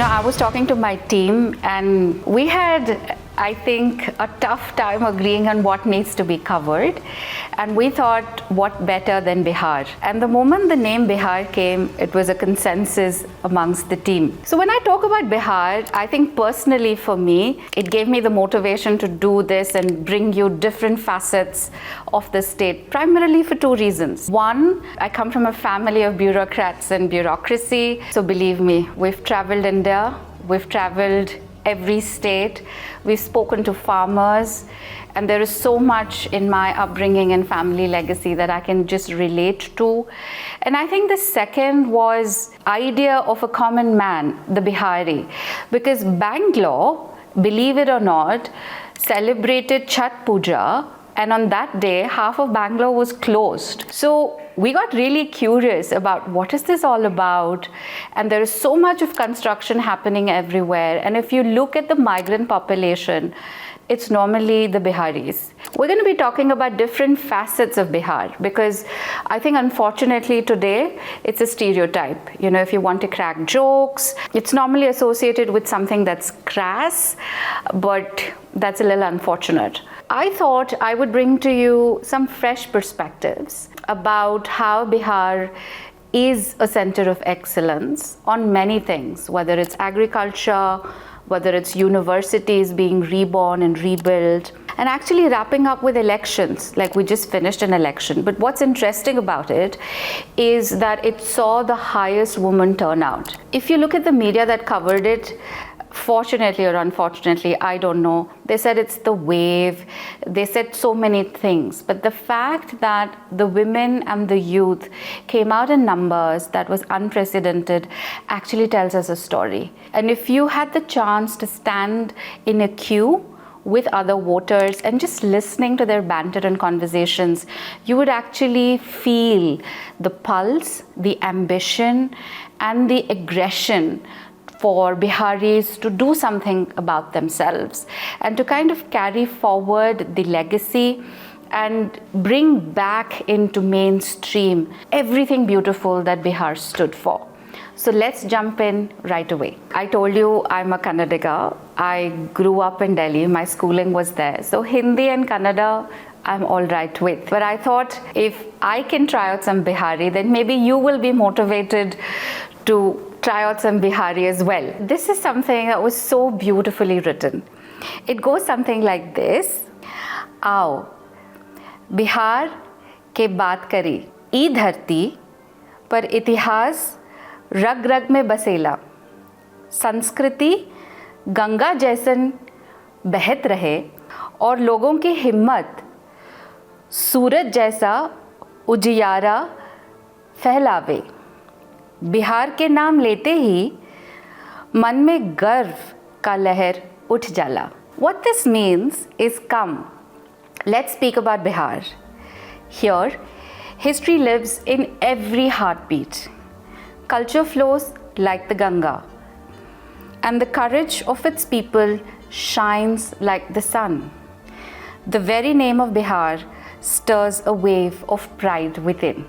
I was talking to my team and we had, I think, a tough time agreeing on what needs to be covered. And we thought, what better than Bihar? And the moment the name Bihar came, it was a consensus amongst the team. So when I talk about Bihar, I think personally for me, it gave me the motivation to do this and bring you different facets of the state, primarily for two reasons. One, I come from a family of bureaucrats and bureaucracy. So believe me, we've traveled India, we've traveled every state, we've spoken to farmers, and there is so much in my upbringing and family legacy that I can just relate to. And I think the second was idea of a common man, the Bihari, because Bangalore, believe it or not, celebrated Chhat Puja, and on that day, half of Bangalore was closed. So we got really curious about what is this all about, and there is so much of construction happening everywhere. And if you look at the migrant population, it's normally the Biharis. We're going to be talking about different facets of Bihar because I think unfortunately today it's a stereotype. If you want to crack jokes, it's normally associated with something that's crass, but that's a little unfortunate. I thought I would bring to you some fresh perspectives about how Bihar is a center of excellence on many things, whether it's agriculture, whether it's universities being reborn and rebuilt, and actually wrapping up with elections, like we just finished an election. But what's interesting about it is that it saw the highest woman turnout. If you look at the media that covered it, fortunately or unfortunately, I don't know, they said it's the wave, they said so many things, but the fact that the women and the youth came out in numbers that was unprecedented actually tells us a story. And if you had the chance to stand in a queue with other voters and just listening to their banter and conversations, you would actually feel the pulse, the ambition, and the aggression for Biharis to do something about themselves and to kind of carry forward the legacy and bring back into mainstream everything beautiful that Bihar stood for. So let's jump in right away. I told you I'm a Kannadiga. I grew up in Delhi. My schooling was there. So Hindi and Kannada, I'm all right with. But I thought if I can try out some Bihari, then maybe you will be motivated to try out some Bihari as well. This is something that was so beautifully written. It goes something like this. आओ बिहार के बात करी ई धरती पर इतिहास रग रग में बसेला संस्कृति गंगा जैसन बहत रहे और लोगों की हिम्मत सूरज जैसा उजियारा फैलावे बिहार के नाम लेते ही मन में गर्व का लहर उठ जाला. What this means is come, let's speak about Bihar. Here, history lives in every heartbeat. Culture flows like the Ganga, and the courage of its people shines like the sun. The very name of Bihar stirs a wave of pride within.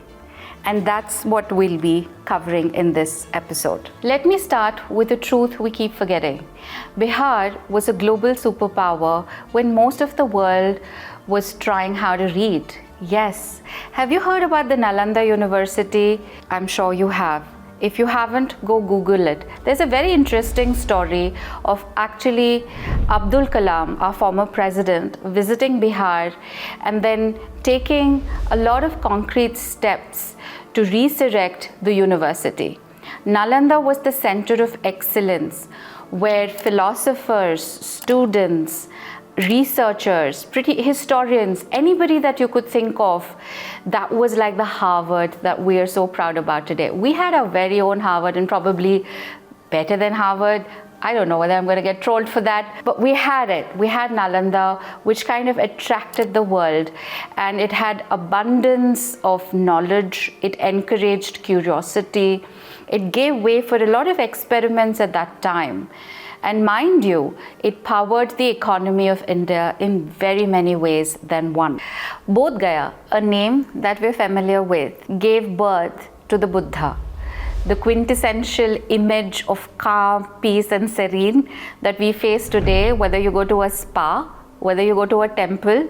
And that's what we'll be covering in this episode. Let me start with a truth we keep forgetting. Bihar was a global superpower when most of the world was trying how to read. Yes. Have you heard about the Nalanda University? I'm sure you have. If you haven't, go Google it. There's a very interesting story of actually Abdul Kalam, our former president, visiting Bihar and then taking a lot of concrete steps to resurrect the university. Nalanda was the center of excellence where philosophers, students, researchers, historians, anybody that you could think of, that was like the Harvard that we are so proud about today. We had our very own Harvard and probably better than Harvard. I don't know whether I'm going to get trolled for that, but we had it. We had Nalanda, which kind of attracted the world, and it had abundance of knowledge. It encouraged curiosity. It gave way for a lot of experiments at that time. And mind you, it powered the economy of India in very many ways than one. Bodh Gaya, a name that we're familiar with, gave birth to the Buddha. the quintessential image of calm, peace and serene that we face today, whether you go to a spa, whether you go to a temple,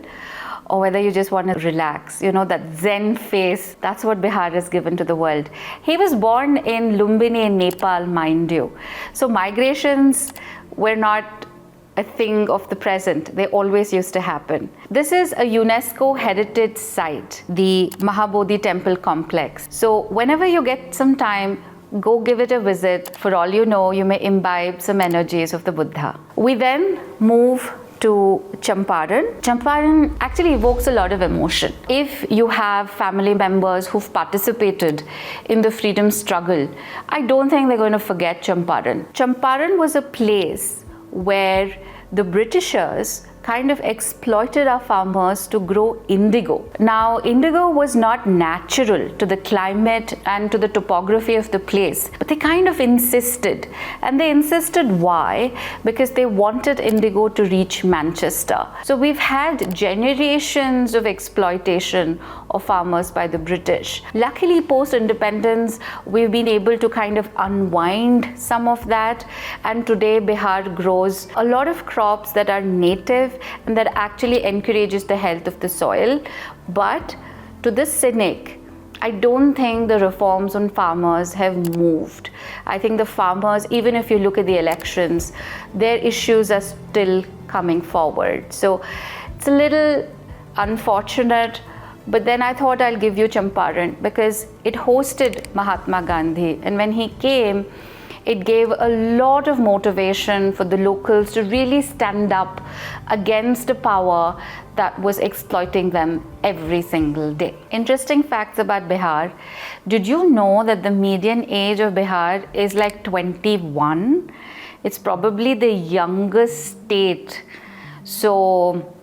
or whether you just want to relax, that Zen face, that's what Bihar has given to the world. He was born in Lumbini in Nepal, mind you. So migrations were not a thing of the present. They always used to happen. This is a UNESCO heritage site, the Mahabodhi temple complex. So whenever you get some time, go give it a visit. For all you know, you may imbibe some energies of the Buddha. We then move to Champaran. Champaran actually evokes a lot of emotion. If you have family members who've participated in the freedom struggle, I don't think they're going to forget Champaran. Champaran was a place where the Britishers kind of exploited our farmers to grow indigo. Now, indigo was not natural to the climate and to the topography of the place, but they kind of insisted. And they insisted why? Because they wanted indigo to reach Manchester. So we've had generations of exploitation of farmers by the British. Luckily, post-independence, we've been able to kind of unwind some of that. And today, Bihar grows a lot of crops that are native and that actually encourages the health of the soil. But to the cynic, I don't think the reforms on farmers have moved. I think the farmers, even if you look at the elections, their issues are still coming forward. So it's a little unfortunate, but then I thought I'll give you Champaran because it hosted Mahatma Gandhi, and when he came, it gave a lot of motivation for the locals to really stand up against a power that was exploiting them every single day. Interesting facts about Bihar. Did you know that the median age of Bihar is like 21? It's probably the youngest state. So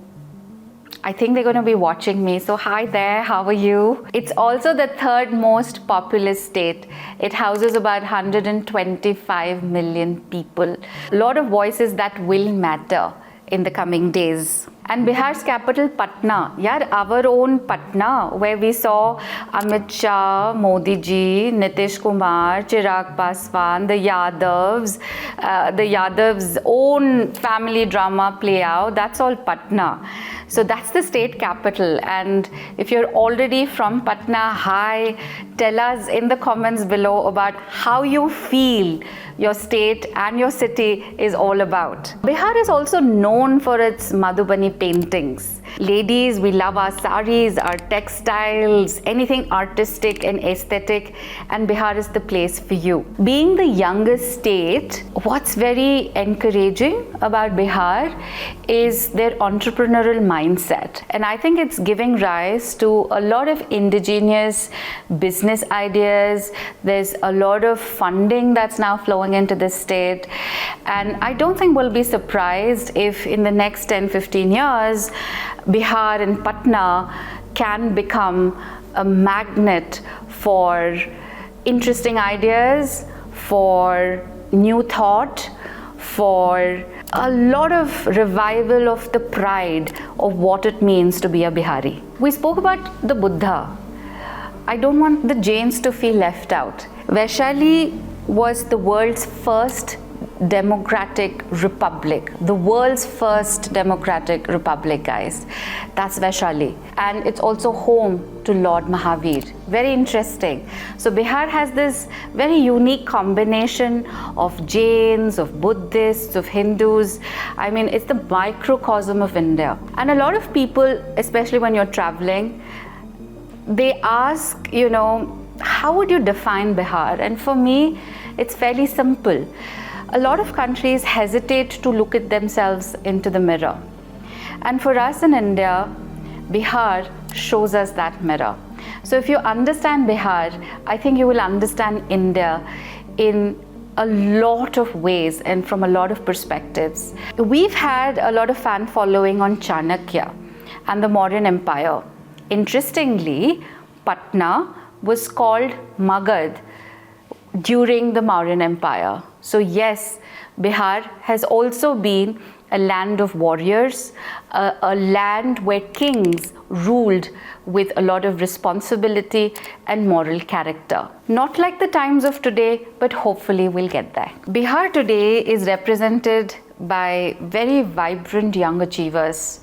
I think they're going to be watching me. So hi there, how are you? It's also the third most populous state. It houses about 125 million people. A lot of voices that will matter in the coming days. And Bihar's capital, Patna. Yeah, our own Patna, where we saw Amit Shah, Modi ji, Nitish Kumar, Chirag Paswan, the Yadav's own family drama play out. That's all Patna. So that's the state capital. And if you're already from Patna, hi, tell us in the comments below about how you feel your state and your city is all about. Bihar is also known for its Madhubani paintings. Ladies, we love our saris, our textiles, anything artistic and aesthetic, and Bihar is the place for you. Being the youngest state, what's very encouraging about Bihar is their entrepreneurial mindset. And I think it's giving rise to a lot of indigenous business ideas. There's a lot of funding that's now flowing into the state. And I don't think we'll be surprised if in the next 10-15 years, Bihar and Patna can become a magnet for interesting ideas, for new thought, for a lot of revival of the pride of what it means to be a Bihari. We spoke about the Buddha. I don't want the Jains to feel left out. Vaishali was the world's first democratic republic, the world's first democratic republic, guys. That's Vaishali. And it's also home to Lord Mahavir. Very interesting. So Bihar has this very unique combination of Jains, of Buddhists, of Hindus. I mean, it's the microcosm of India. And a lot of people, especially when you're traveling, they ask, how would you define Bihar? And for me, it's fairly simple. A lot of countries hesitate to look at themselves into the mirror. And for us in India, Bihar shows us that mirror. So if you understand Bihar, I think you will understand India in a lot of ways and from a lot of perspectives. We've had a lot of fan following on Chanakya and the Mauryan Empire. Interestingly, Patna was called Magad during the Mauryan Empire. So yes, Bihar has also been a land of warriors, a land where kings ruled with a lot of responsibility and moral character. Not like the times of today, but hopefully we'll get there. Bihar today is represented by very vibrant young achievers.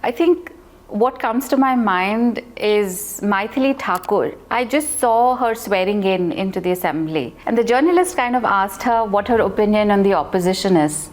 I think what comes to my mind is Maithili Thakur. I just saw her swearing into the assembly, and the journalist kind of asked her what her opinion on the opposition is.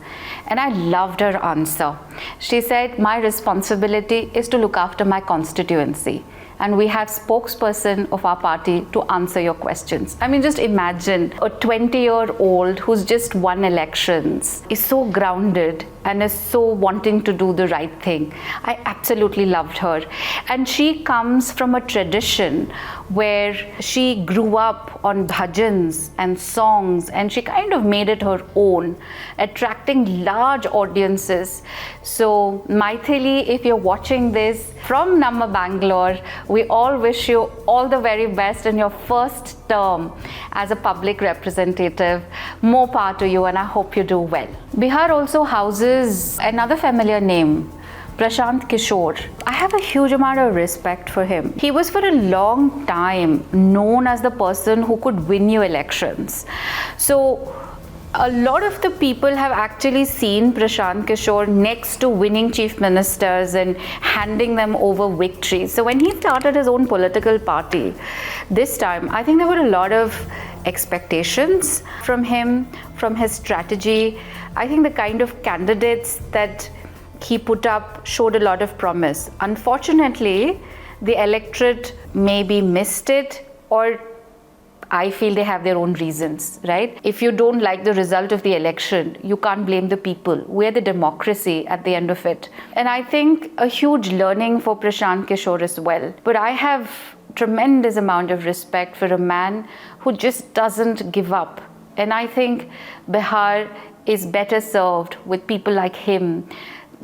And I loved her answer. She said, my responsibility is to look after my constituency, and we have spokesperson of our party to answer your questions. I mean, just imagine a 20-year-old who's just won elections is so grounded and is so wanting to do the right thing. I absolutely loved her. And she comes from a tradition where she grew up on bhajans and songs, and she kind of made it her own, attracting large audiences. So Maithili, if you're watching this from Namma Bangalore, we all wish you all the very best in your first term as a public representative. More power to you, and I hope you do well. Bihar also houses another familiar name, Prashant Kishor. I have a huge amount of respect for him. He was for a long time known as the person who could win you elections. So a lot of the people have actually seen Prashant Kishor next to winning chief ministers and handing them over victories. So when he started his own political party this time, I think there were a lot of expectations from him, from his strategy. I think the kind of candidates that he put up showed a lot of promise. Unfortunately, the electorate maybe missed it, or I feel they have their own reasons, right? If you don't like the result of the election, you can't blame the people. We're the democracy at the end of it. And I think a huge learning for Prashant Kishor as well. But I have tremendous amount of respect for a man who just doesn't give up. And I think Bihar is better served with people like him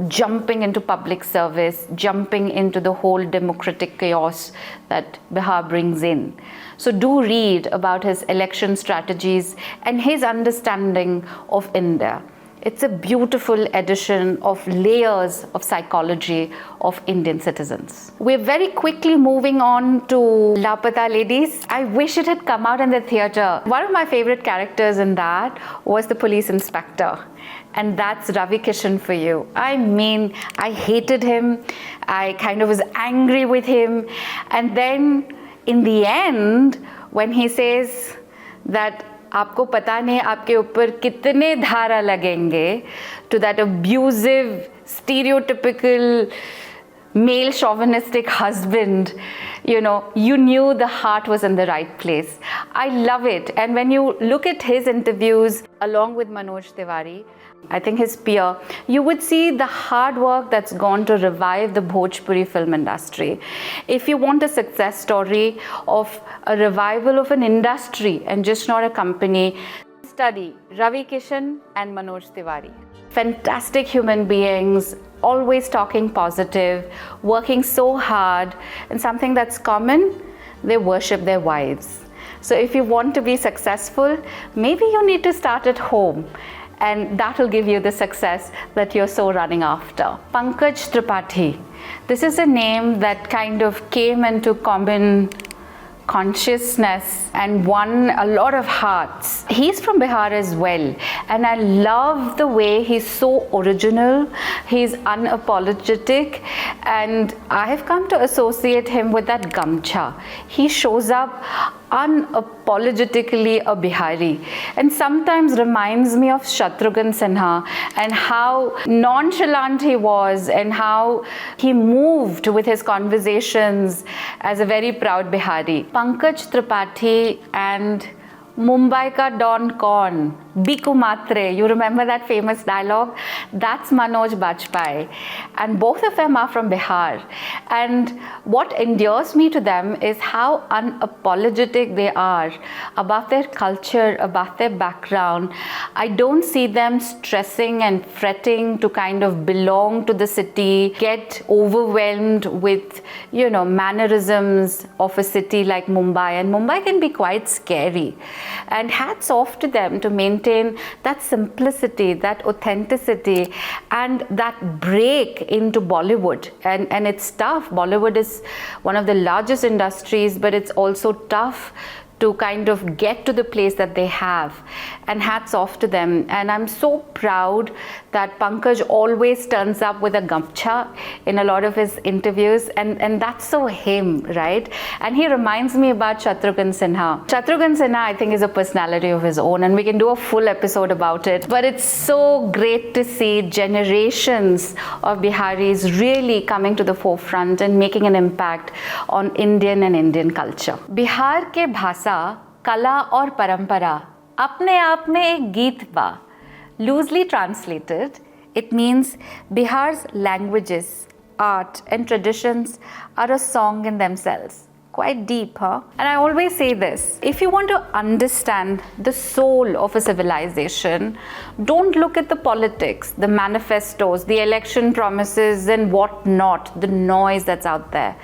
jumping into public service, jumping into the whole democratic chaos that Bihar brings in. So do read about his election strategies and his understanding of India. It's a beautiful addition of layers of psychology of Indian citizens. We're very quickly moving on to Lapata Ladies. I wish it had come out in the theatre. One of my favorite characters in that was the police inspector. And that's Ravi Kishan for you. I mean, I hated him. I kind of was angry with him. And then in the end, when he says that आपको पता नहीं आपके ऊपर कितने धारा लगेंगे, to that abusive, stereotypical, male chauvinistic husband, you know, you knew the heart was in the right place. I love it. And when you look at his interviews along with Manoj Tiwari, I think his peer, you would see the hard work that's gone to revive the Bhojpuri film industry. If you want a success story of a revival of an industry and just not a company, study Ravi Kishan and Manoj Tiwari. Fantastic human beings, always talking positive, working so hard, and something that's common, they worship their wives. So if you want to be successful, maybe you need to start at home, and that will give you the success that you're so running after. Pankaj Tripathi. This is a name that kind of came into common consciousness and won a lot of hearts. He's from Bihar as well, and I love the way he's so original, he's unapologetic, and I have come to associate him with that gamcha. He shows up unapologetically a Bihari, and sometimes reminds me of Shatrughan Sinha and how nonchalant he was and how he moved with his conversations as a very proud Bihari. Pankaj Tripathi and Mumbai ka Don Kaun, Biku Matre, you remember that famous dialogue? That's Manoj Bajpayee. And both of them are from Bihar. And what endears me to them is how unapologetic they are about their culture, about their background. I don't see them stressing and fretting to kind of belong to the city, get overwhelmed with, mannerisms of a city like Mumbai, and Mumbai can be quite scary. And hats off to them to maintain that simplicity, that authenticity, and that break into Bollywood. And it's tough. Bollywood is one of the largest industries, but it's also tough to kind of get to the place that they have, and hats off to them. And I'm so proud that Pankaj always turns up with a gamcha in a lot of his interviews, and that's so him, right? And he reminds me about Shatrughan Sinha. Shatrughan Sinha, I think, is a personality of his own, and we can do a full episode about it. But it's so great to see generations of Biharis really coming to the forefront and making an impact on Indian and Indian culture. Bihar ke bhasa, कला और परंपरा अपने आप में एक गीत बा. Loosely translated, it means Bihar's languages, art and traditions are a song in themselves. Quite deep, huh? And I always say this, if you want to understand the soul of a civilization, don't look at the politics, the manifestos, the election promises and whatnot, the noise that's out there.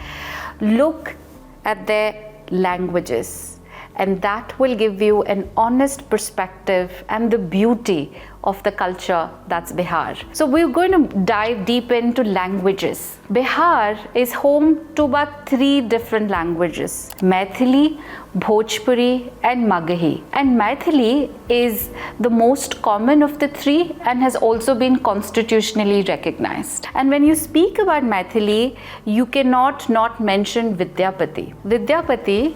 Look at their languages. And that will give you an honest perspective and the beauty of the culture that's Bihar. So we're going to dive deep into languages. Bihar is home to about 3 different languages: Maithili, Bhojpuri and Magahi. And Maithili is the most common of the 3 and has also been constitutionally recognized. And when you speak about Maithili, you cannot not mention Vidyapati. Vidyapati,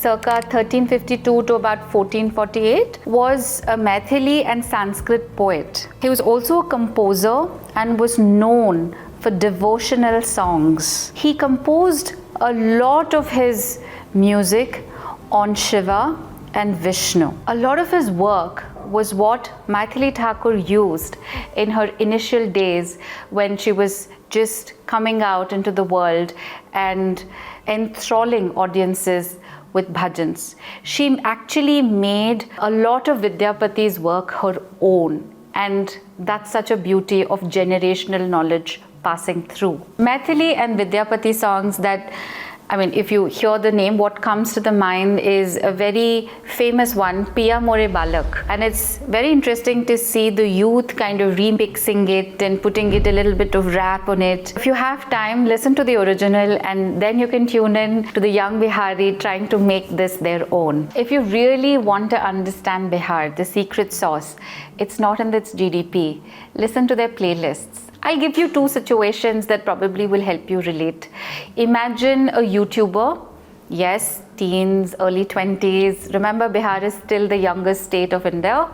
circa 1352 to about 1448, was a Maithili and Sanskrit poet. He was also a composer and was known for devotional songs. He composed a lot of his music on Shiva and Vishnu. A lot of his work was what Maithili Thakur used in her initial days when she was just coming out into the world and enthralling audiences with bhajans. She actually made a lot of Vidyapati's work her own, and that's such a beauty of generational knowledge passing through. Maithili and Vidyapati songs that, if you hear the name, what comes to the mind is a very famous one, Piya More Balak. And it's very interesting to see the youth kind of remixing it and putting it a little bit of rap on it. If you have time, listen to the original and then you can tune in to the young Bihari trying to make this their own. If you really want to understand Bihar, the secret sauce, it's not in its GDP. Listen to their playlists. I'll give you 2 situations that probably will help you relate. Imagine a YouTuber, yes, teens, early 20s. Remember, Bihar is still the youngest state of India.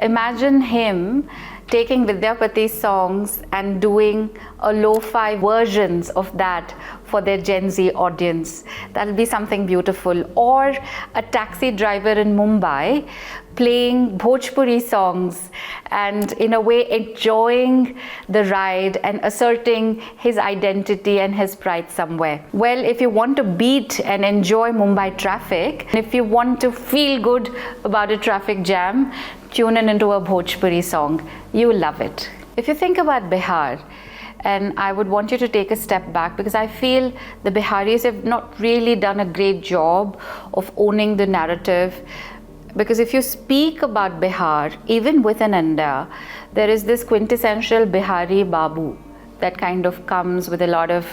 Imagine him taking Vidyapati's songs and doing a lo-fi versions of that for their Gen Z audience. That'll be something beautiful. Or a taxi driver in Mumbai playing Bhojpuri songs and in a way enjoying the ride and asserting his identity and his pride somewhere. Well, if you want to beat and enjoy Mumbai traffic, if you want to feel good about a traffic jam, tune in into a Bhojpuri song. You will love it. If you think about Bihar, and I would want you to take a step back because I feel the Biharis have not really done a great job of owning the narrative. Because if you speak about Bihar, even within India, there is this quintessential Bihari Babu that kind of comes with a lot of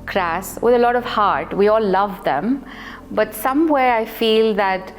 crass, with a lot of heart. We all love them. But somewhere I feel that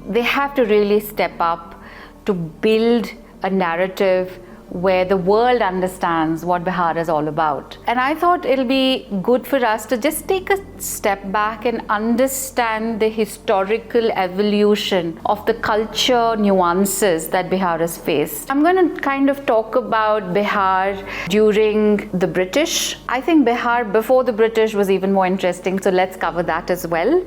they have to really step up to build a narrative where the world understands what Bihar is all about. And I thought it'll be good for us to just take a step back and understand the historical evolution of the culture nuances that Bihar has faced. I'm going to kind of talk about Bihar during the British. I think Bihar before the British was even more interesting, so let's cover that as well.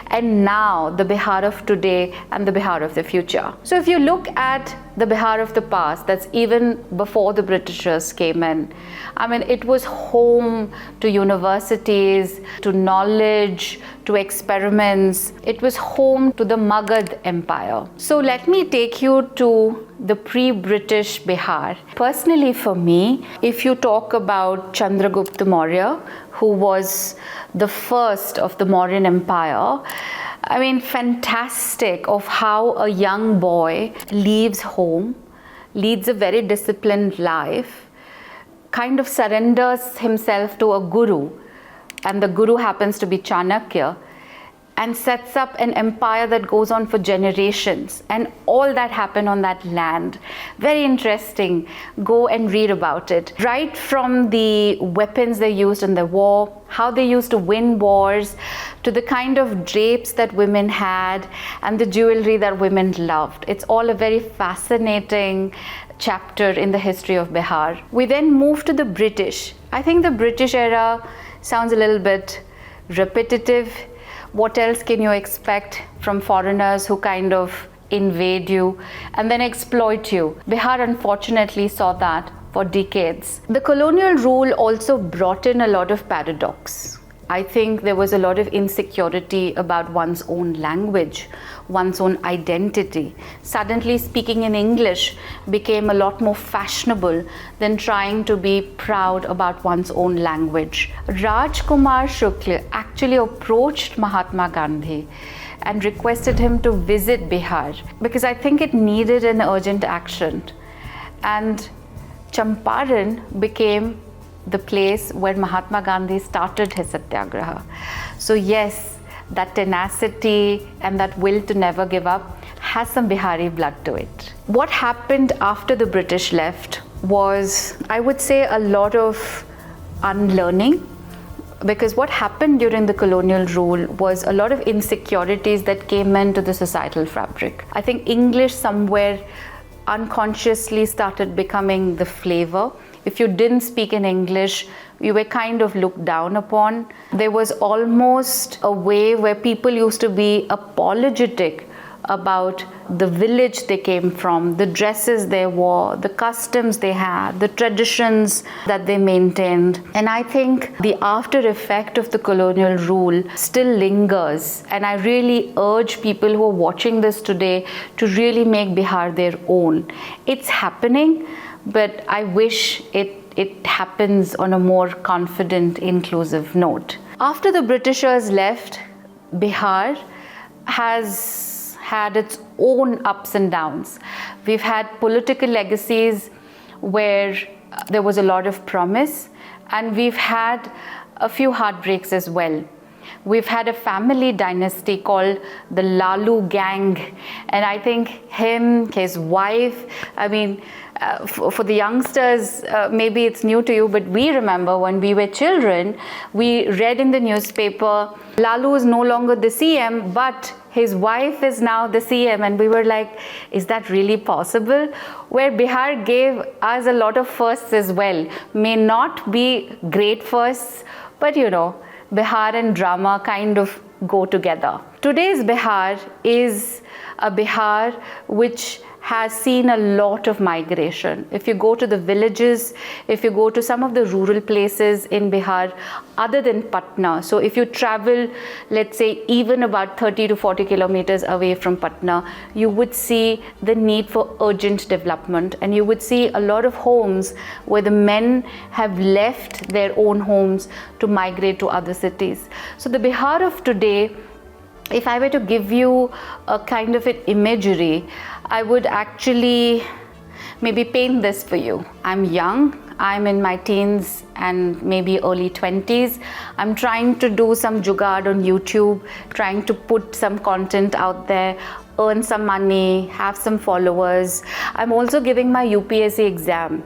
And now the Bihar of today and the Bihar of the future. So if you look at the Bihar of the past, that's even before the Britishers came in. I mean, it was home to universities, to knowledge, to experiments. It was home to the Magad Empire. So let me take you to the pre-British Bihar. Personally for me, if you talk about Chandragupta Maurya, who was the first of the Mauryan Empire, I mean, fantastic of how a young boy leaves home, leads a very disciplined life, kind of surrenders himself to a guru, and the guru happens to be Chanakya, and sets up an empire that goes on for generations, and all that happened on that land. Very interesting. Go and read about it. Right from the weapons they used in the war, how they used to win wars, to the kind of drapes that women had and the jewelry that women loved. It's all a very fascinating chapter in the history of Bihar. We then move to the British. I think the British era sounds a little bit repetitive. What else can you expect from foreigners who kind of invade you and then exploit you? Bihar unfortunately saw that for decades. The colonial rule also brought in a lot of paradox. I think there was a lot of insecurity about one's own language, one's own identity. Suddenly speaking in English became a lot more fashionable than trying to be proud about one's own language. Rajkumar Shukla actually approached Mahatma Gandhi and requested him to visit Bihar because I think it needed an urgent action. And Champaran became the place where Mahatma Gandhi started his satyagraha. So yes, that tenacity and that will to never give up has some Bihari blood to it. What happened after the British left was, I would say, a lot of unlearning, because what happened during the colonial rule was a lot of insecurities that came into the societal fabric. I think English somewhere unconsciously started becoming the flavor. If you didn't speak in English, you were kind of looked down upon. There was almost a way where people used to be apologetic about the village they came from, the dresses they wore, the customs they had, the traditions that they maintained. And I think the after effect of the colonial rule still lingers. And I really urge people who are watching this today to really make Bihar their own. It's happening, but I wish it happens on a more confident, inclusive note. After the Britishers left, Bihar has had its own ups and downs. We've had political legacies where there was a lot of promise, and we've had a few heartbreaks as well. We've had a family dynasty called the Lalu gang, and I think him, his wife, I mean, for the youngsters, maybe it's new to you, but we remember when we were children, we read in the newspaper, Lalu is no longer the CM, but his wife is now the CM, and we were like, is that really possible? Where Bihar gave us a lot of firsts as well. May not be great firsts, but you know, Bihar and drama kind of go together. Today's Bihar is a Bihar which has seen a lot of migration. If you go to the villages, if you go to some of the rural places in Bihar, other than Patna, so if you travel, let's say, even about 30 to 40 kilometers away from Patna, you would see the need for urgent development, and you would see a lot of homes where the men have left their own homes to migrate to other cities. So the Bihar of today, if I were to give you a kind of an imagery, I would actually maybe paint this for you. I'm young, I'm in my teens and maybe early 20s. I'm trying to do some jugaad on YouTube, trying to put some content out there, earn some money, have some followers. I'm also giving my UPSC exam,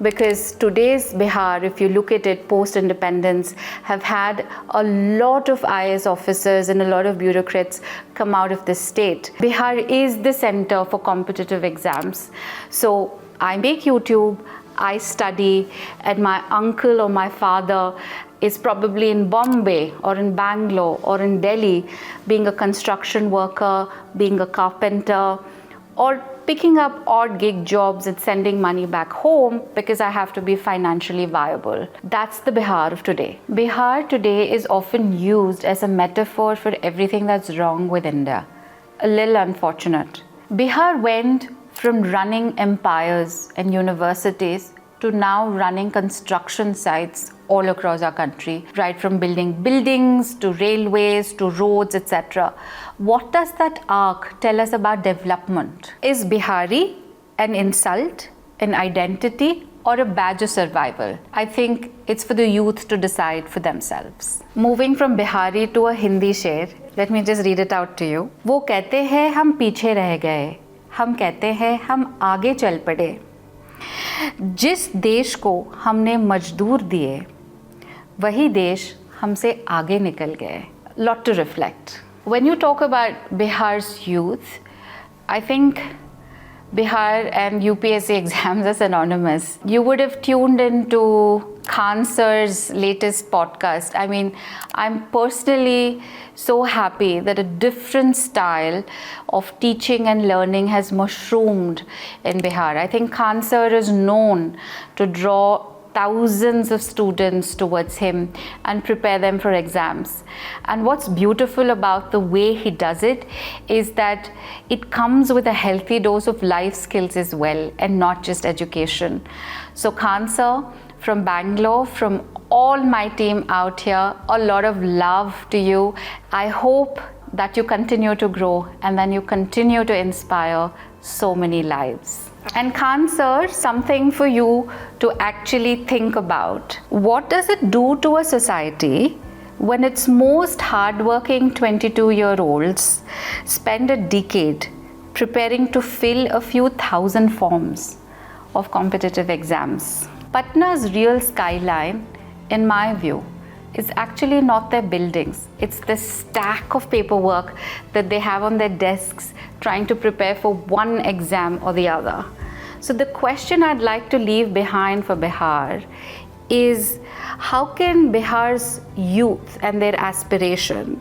because today's Bihar, if you look at it post-independence, have had a lot of IAS officers and a lot of bureaucrats come out of this state. Bihar is the center for competitive exams. So I make YouTube, I study, and my uncle or my father is probably in Bombay or in Bangalore or in Delhi, being a construction worker, being a carpenter, or picking up odd gig jobs and sending money back home because I have to be financially viable. That's the Bihar of today. Bihar today is often used as a metaphor for everything that's wrong with India. A little unfortunate. Bihar went from running empires and universities to now running construction sites all across our country, right from building buildings to railways to roads, etc. What does that arc tell us about development? Is Bihari an insult, an identity, or a badge of survival? I think it's for the youth to decide for themselves. Moving from Bihari to a Hindi sher, let me just read it out to you. वो कहते हैं हम पीछे रह गए, हम कहते हैं हम आगे चल पड़े. जिस देश को हमने मजदूर दिए, वही देश हमसे आगे निकल गए. Lot to reflect. When you talk about Bihar's youth, I think Bihar and UPSC exams are synonymous. You would have tuned into Khan sir's latest podcast. I mean, I'm personally so happy that a different style of teaching and learning has mushroomed in Bihar. I think Khan sir is known to draw thousands of students towards him and prepare them for exams. And what's beautiful about the way he does it is that it comes with a healthy dose of life skills as well, and not just education. So Khan sir, from Bangalore, from all my team out here, a lot of love to you. I hope that you continue to grow and then you continue to inspire so many lives. And Khan sir, something for you to actually think about. What does it do to a society when its most hardworking 22-year-olds spend a decade preparing to fill a few thousand forms of competitive exams? Patna's real skyline, in my view, is actually not their buildings. It's the stack of paperwork that they have on their desks trying to prepare for one exam or the other. So the question I'd like to leave behind for Bihar is, how can Bihar's youth and their aspiration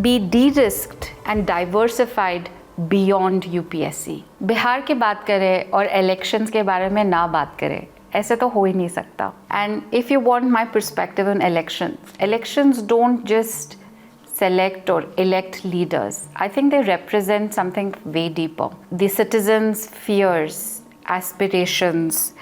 be de-risked and diversified beyond UPSC? Bihar की बात करें और elections के बारे में ना बात करें, ऐसे तो हो ही नहीं सकता. And if you want my perspective on elections don't just select or elect leaders. I think they represent something way deeper. The citizens' fears, aspirations,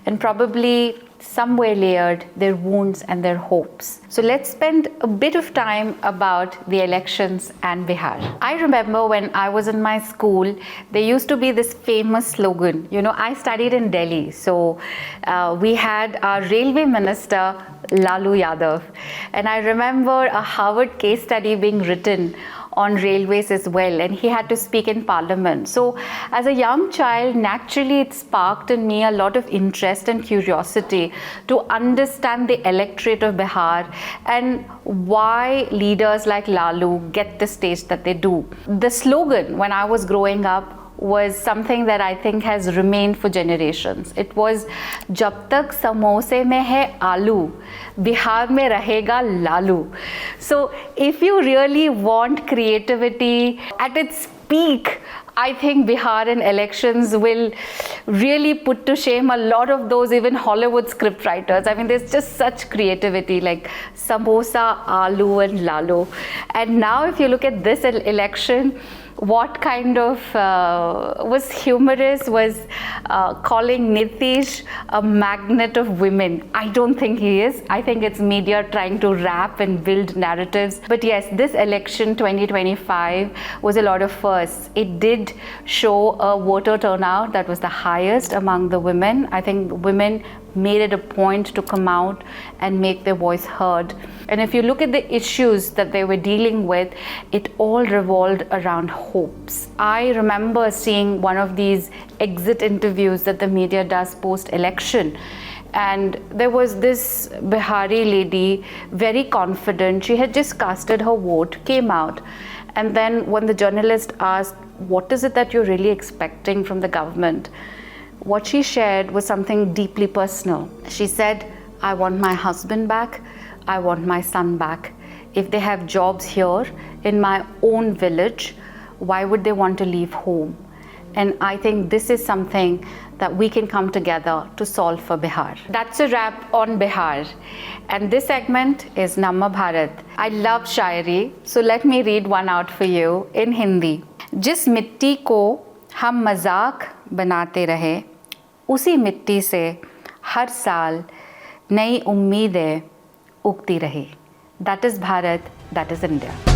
and probably somewhere layered their wounds and their hopes. So let's spend a bit of time about the elections and Bihar. I remember when I was in my school, there used to be this famous slogan. You know, I studied in Delhi, so we had our railway minister, Lalu Yadav. And I remember a Harvard case study being written on railways as well, and he had to speak in parliament. So as a young child, naturally it sparked in me a lot of interest and curiosity to understand the electorate of Bihar and why leaders like Lalu get the stage that they do. The slogan when I was growing up was something that I think has remained for generations. It was, जब तक समोसे में है आलू, बिहार में रहेगा Lalu. So if you really want creativity at its peak, I think Bihar in elections will really put to shame a lot of those even Hollywood scriptwriters. I mean, there's just such creativity, like samosa, aloo and lalu. And now if you look at this election, what kind of was humorous was calling Nitish a magnet of women. I don't think he is. I think it's media trying to wrap and build narratives. But yes, this election 2025 was a lot of firsts. It did show a voter turnout that was the highest among the women. I think women made it a point to come out and make their voice heard. And if you look at the issues that they were dealing with, it all revolved around hopes. I remember seeing one of these exit interviews that the media does post-election. And there was this Bihari lady, very confident. She had just casted her vote, came out. And then when the journalist asked, what is it that you're really expecting from the government? What she shared was something deeply personal. She said, I want my husband back. I want my son back. If they have jobs here in my own village, why would they want to leave home? And I think this is something that we can come together to solve for Bihar. That's a wrap on Bihar. And this segment is Namma Bharat. I love Shayari, so let me read one out for you in Hindi. जिस मिट्टी को हम मजाक बनाते रहे, उसी मिट्टी से हर साल नई उम्मीदें उगती रही. That is Bharat, that is India.